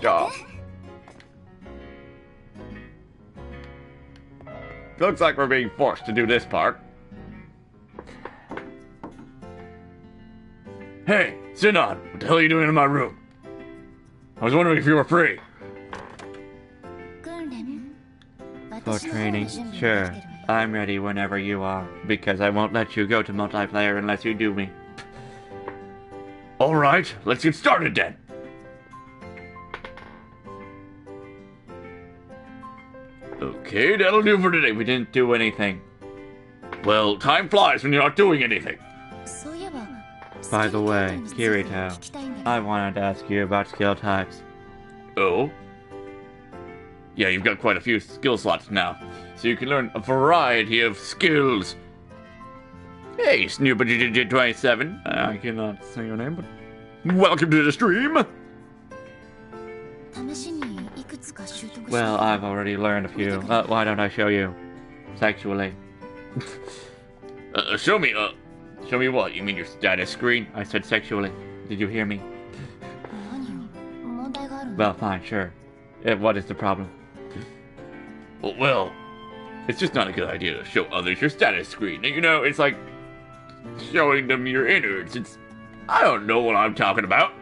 Job. Looks like we're being forced to do this part. Hey, Sinon, what the hell are you doing in my room? I was wondering if you were free. For training? Sure. I'm ready whenever you are, because I won't let you go to multiplayer unless you do me. Alright, let's get started then. Okay, that'll do for today. We didn't do anything. Well, time flies when you're not doing anything. By the way, Kirito, I wanted to ask you about skill types. Oh? Yeah, you've got quite a few skill slots now, so you can learn a variety of skills. Hey, Snoopy27. I cannot say your name, but welcome to the stream. Well, I've already learned a few. Why don't I show you? Sexually. Show me what? You mean your status screen? I said sexually. Did you hear me? Well, fine, sure. What is the problem? Well, it's just not a good idea to show others your status screen. You know, it's like showing them your innards. I don't know what I'm talking about.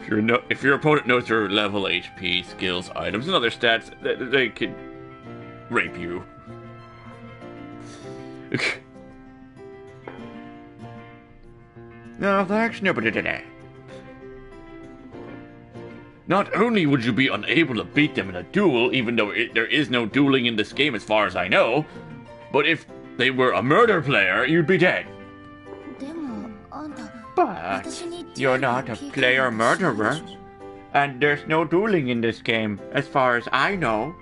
If your opponent knows your level, HP, skills, items, and other stats, they could rape you. No, thanks, nobody today. Not only would you be unable to beat them in a duel, even though there is no dueling in this game as far as I know, but if they were a murder player, you'd be dead. But you're not a player murderer, and there's no dueling in this game, as far as I know.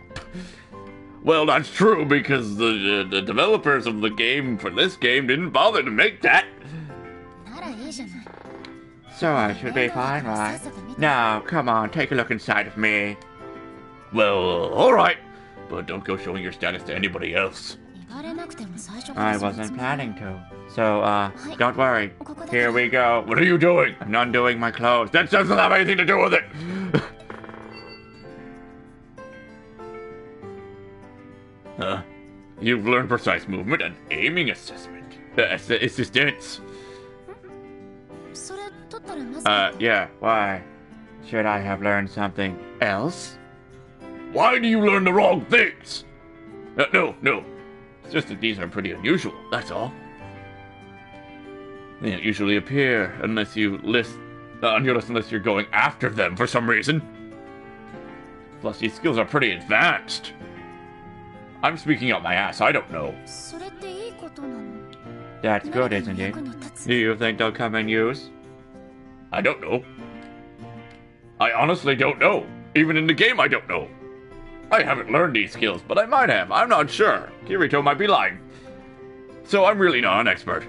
Well, that's true, because the developers of the game for this game didn't bother to make that. So I should be fine, right? Now, come on, take a look inside of me. Well, alright, but don't go showing your status to anybody else. I wasn't planning to. So, don't worry. Here we go. What are you doing? I'm undoing my clothes. That doesn't have anything to do with it. You've learned precise movement and aiming assessment. Assistance. Yeah, why? Should I have learned something else? Why do you learn the wrong things? No. It's just that these are pretty unusual, that's all. They don't usually appear unless you list on your list unless you're going after them for some reason. Plus, these skills are pretty advanced. I'm speaking out my ass, I don't know. That's good, isn't it? Do you think they'll come in use? I don't know. I honestly don't know. Even in the game, I don't know. I haven't learned these skills, but I might have. I'm not sure. Kirito might be lying. So I'm really not an expert.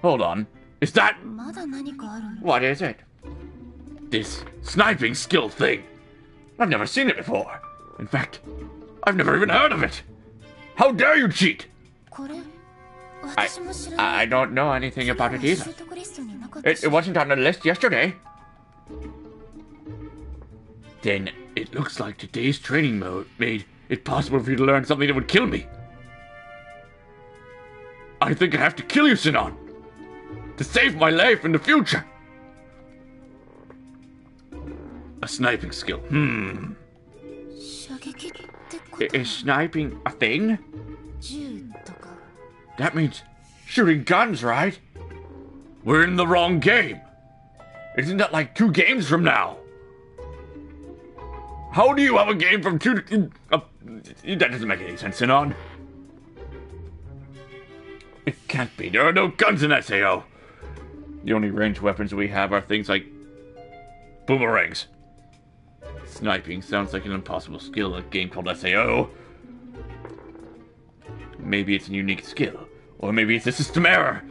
Hold on. Is that... What is it? This sniping skill thing. I've never seen it before. In fact, I've never even heard of it. How dare you cheat? I don't know anything about it either. It wasn't on the list yesterday. Then it looks like today's training mode made it possible for you to learn something that would kill me. I think I have to kill you, Sinon, to save my life in the future. A sniping skill. Is sniping a thing? 銃とか That means shooting guns, right? We're in the wrong game. Isn't that like 2 games from now? How do you have a game from 2... that doesn't make any sense, Sinon. It can't be. There are no guns in SAO. The only ranged weapons we have are things like boomerangs. Sniping sounds like an impossible skill in a game called SAO. Maybe it's a unique skill, or maybe it's a system error.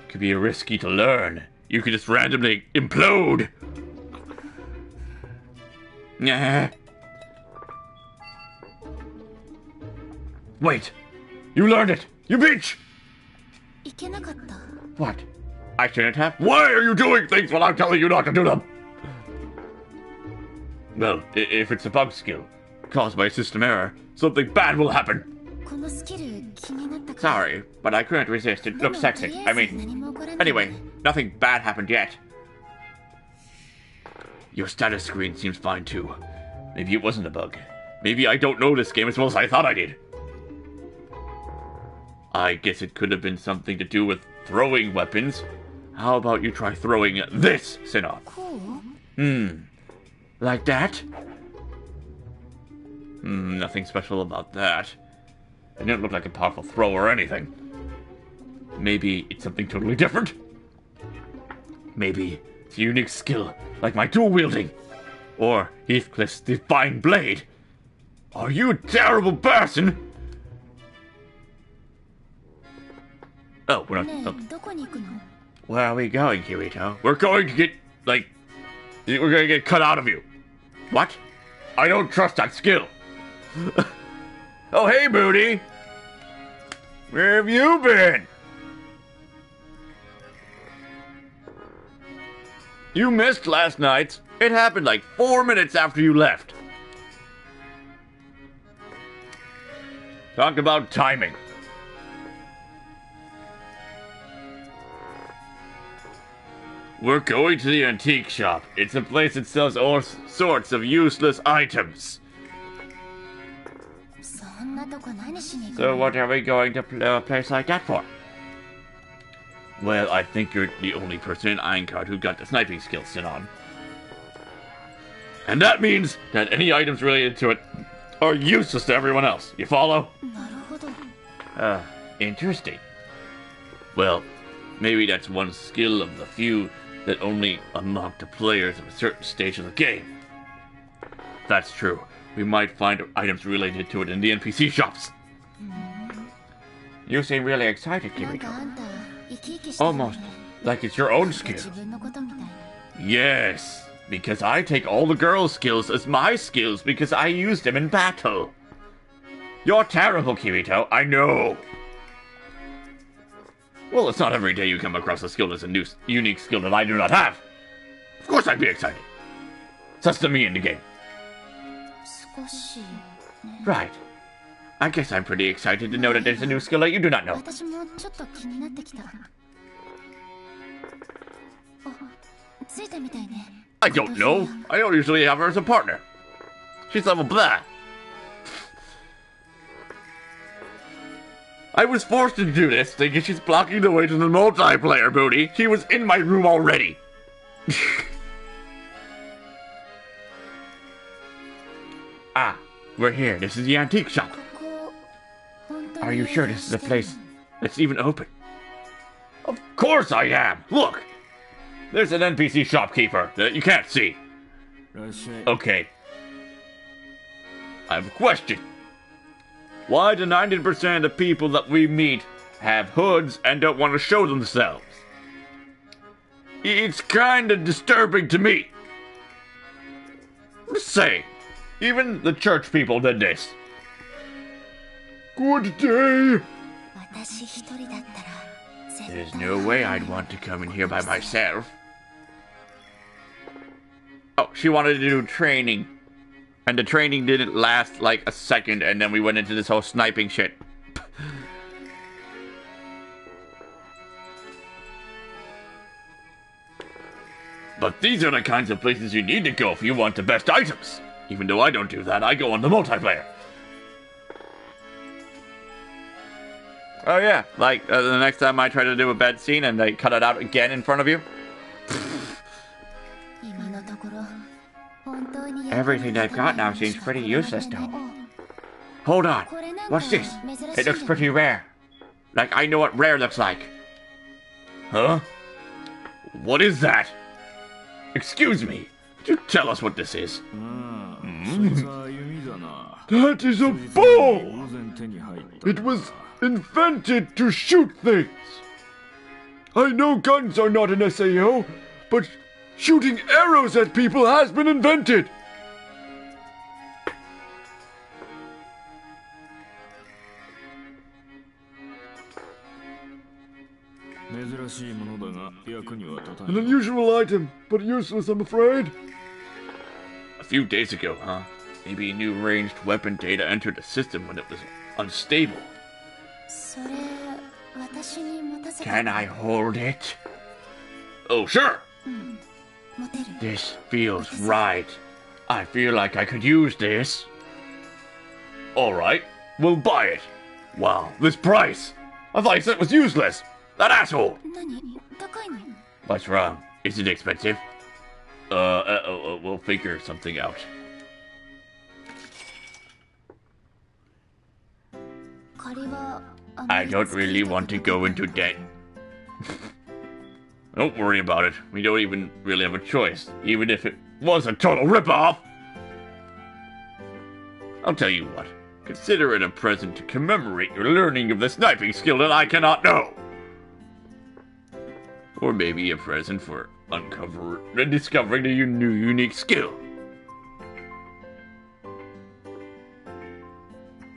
Could be risky to learn. You could just randomly implode. Nah. Wait, you learned it, you bitch! いけなかった What? I shouldn't have. Why are you doing things when I'm telling you not to do them? Well, if it's a bug skill caused by a system error, something bad will happen. このスキル気になったから Sorry, but I couldn't resist. It でも looks と sexy. りあ I えず mean, 何も起こらない anyway, nothing bad happened yet. Your status screen seems fine too. Maybe it wasn't a bug. Maybe I don't know this game as well as I thought I did. I guess it could have been something to do with throwing weapons. How about you try throwing this, Sinon? こう Like that? Nothing special about that. It didn't look like a powerful throw or anything. Maybe it's something totally different? Maybe it's a unique skill, like my dual wielding. Or Heathcliff's divine blade. Are you a terrible person? Oh, we're ね not. えどこに行くの Where are we going, Kirito? We're going to get, like, we're gonna get cut out of you. What? I don't trust that skill. Oh, hey, Booty. Where have you been? You missed last night's. It happened like 4 minutes after you left. Talk about timing. We're going to the antique shop. It's a place that sells all sorts of useless items. そんなとこ何しに行く So の what are we going to a place like that for? Well, I think you're the only person in Einhard who got the sniping skill, Sinon. And that means that any items related to it are useless to everyone else. You follow? なるほど Interesting. Well, maybe that's one skill of the few that only unlock to players of a certain stage of the game. That's true. We might find items related to it in the NPC shops. You seem really excited, なんか Kirito. あんた生き生きしてるね Almost like it's your own 自 skill. 分のことみたい Yes, because I take all the girls' skills as my skills because I used them in battle. You're terrible, Kirito, I know. Well, it's not every day you come across a skill that's a new, unique skill that I do not have. Of course I'd be excited. Such to me in the game. 少し Right. I guess I'm pretty excited to know that there's a new skill that you do not know. 私もちょっと気になってきたあついたみたいね I don't know. I don't usually have her as a partner. She's level blah. I was forced to do this, thinking she's blocking the way to the multiplayer, Booty. She was in my room already. Ah, we're here. This is the antique shop. ここ本当 Are に you sure 営 this 業 is the してるの place that's even open? Of course I am. Look. There's an NPC shopkeeper that you can't see. Okay. I have a question. Why do 90% of people that we meet have hoods and don't want to show themselves? It's kind of disturbing to me. I'm just saying. Even the church people did this. Good day. 私一人だったら There's no way I'd want to come in here by myself. Oh, she wanted to do training. And the training didn't last like a second, and then we went into this whole sniping shit. But these are the kinds of places you need to go if you want the best items. Even though I don't do that, I go on the multiplayer. Oh yeah, like the next time I try to do a bad scene and they cut it out again in front of you. 今のところ本当に Everything they've got now seems pretty useless though. Hold on, what's this? It looks pretty rare. Like I know what rare looks like. Huh? What is that? Excuse me. Could you tell us what this is? That is a bow! It was invented to shoot things! I know guns are not an SAO, but shooting arrows at people has been invented! An unusual item, but useless, I'm afraid. A few days ago, huh? Maybe a new ranged weapon data entered the system when it was unstable. それ私に持たせて Can I hold it? Oh, sure! 持てる This feels right. I feel like I could use this. Alright, we'll buy it. Wow, this price! I thought you said it was useless! That asshole! 何高いの What's wrong? Is it expensive? We'll figure something out. 借りは I don't really want to go into debt. Don't worry about it. We don't even really have a choice, even if it was a total ripoff! I'll tell you what. Consider it a present to commemorate your learning of the sniping skill that I cannot know. Or maybe a present for uncovering and discovering the new unique skill.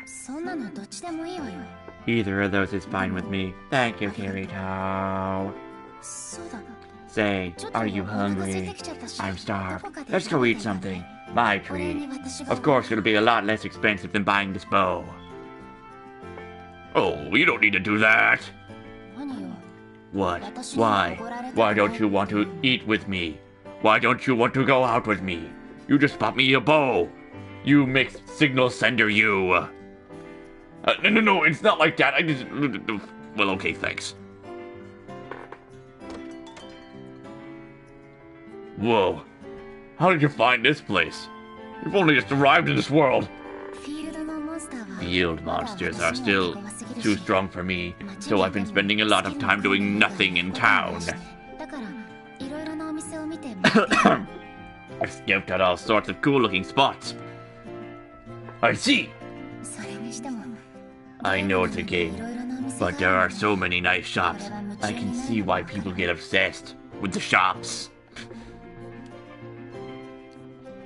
そんなのどっちでもいいわよ Either of those is fine with me. Thank you, Kirito. そうだ Say, ちょっと are you お腹空い hungry? てきちゃったし I'm ど starved. こかで Let's go eat something. My お礼に treat. 私が Of course, it'll be a lot less expensive than buying this bow. Oh, you don't need to do that. 何よ What? Why? Why don't you want to eat with me? Why don't you want to go out with me? You just bought me a bow. You mixed signal sender, you. No, it's not like that. I just. Well, okay, thanks. Whoa. How did you find this place? You've only just arrived in this world. フィールドのモンスターは Field monsters are still too strong for me, so I've been spending a lot of time doing nothing in town. だからいろいろなお店を見て I've scoped out all sorts of cool-looking spots. I see. それにしても I know it's a game, but there are so many nice shops. I can see why people get obsessed with the shops.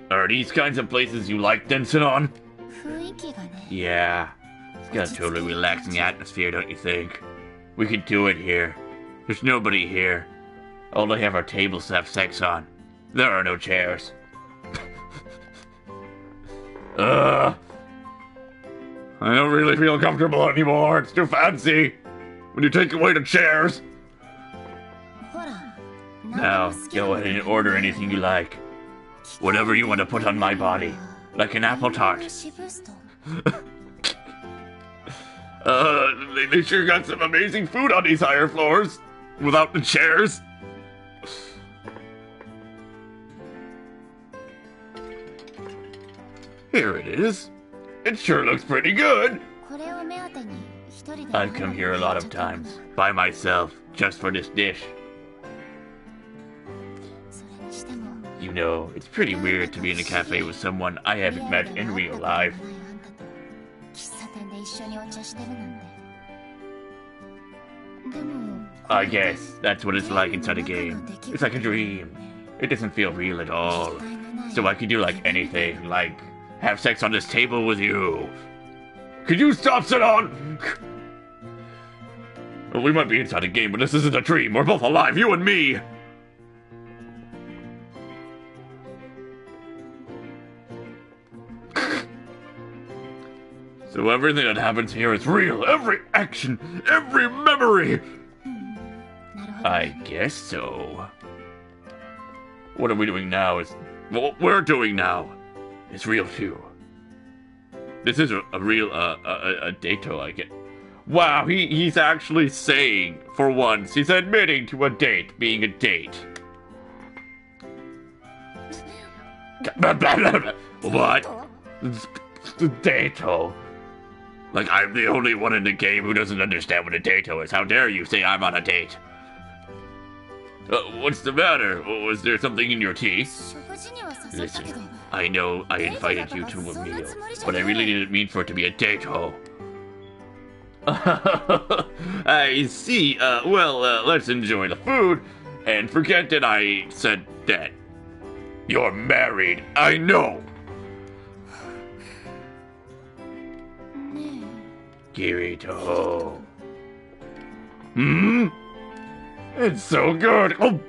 Are these kinds of places you like, then, Sinon? 雰囲気がね Yeah, it's got a totally relaxing atmosphere, don't you think? We could do it here. There's nobody here. All they have are tables to have sex on. There are no chairs. I don't really feel comfortable anymore. It's too fancy. When you take away the chairs. ほら Now, go ahead and order anything you like. Whatever you want to put on my body. Like an apple tart. シブースト They sure got some amazing food on these higher floors. Without the chairs. Here it is. It sure looks pretty good. これを目当てに一人で I've come here a lot of times, by myself, just for this dish. それにしても You know, it's pretty weird to be in a cafe with someone I haven't met in real life. 喫茶店で一緒にお茶してるなんてでも I guess that's what it's like inside a game. It's like a dream. It doesn't feel real at all. So I could do like anything, like have sex on this table with you. Could you stop, Sinon? Well, we might be inside a game, but this isn't a dream. We're both alive, you and me. So everything that happens here is real. Every action, every memory. なるほど I guess so. What are we doing now is... What we're doing now is real too. This is a real, a dato, I get. Wow, he's actually saying, for once, he's admitting to a date being a date. What? Dato. Like, I'm the only one in the game who doesn't understand what a dato is. How dare you say I'm on a date? What's the matter? Was there something in your tea? 食事には誘ったけど Listen, I know I invited you to a meal, but I really didn't mean for it to be a dato. I see. Let's enjoy the food and forget that I said that. You're married. I know. ね Kirito. Hmm? It's so good. Oh,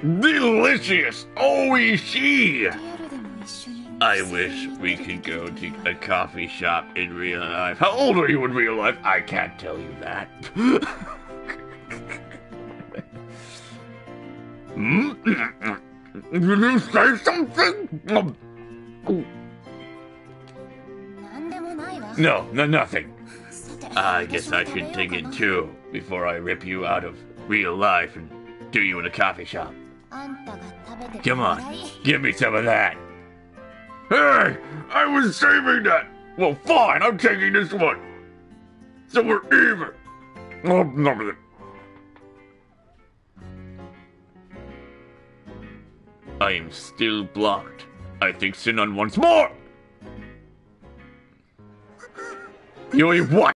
Delicious! Oishi! リアルでも一緒に I wish we could go to a coffee shop in real life. How old are you in real life? I can't tell you that. Did you say something? なんでもないわ No, nothing. さて I guess I should dig in too before I rip you out of real life and do you in a coffee shop. あんたが食べて Come も on, らい give me some of that. Hey, I was saving that. Well, fine, I'm taking this one. So we're even. Oh, none of it. I am still blocked. I think Sinon wants more. You eat what?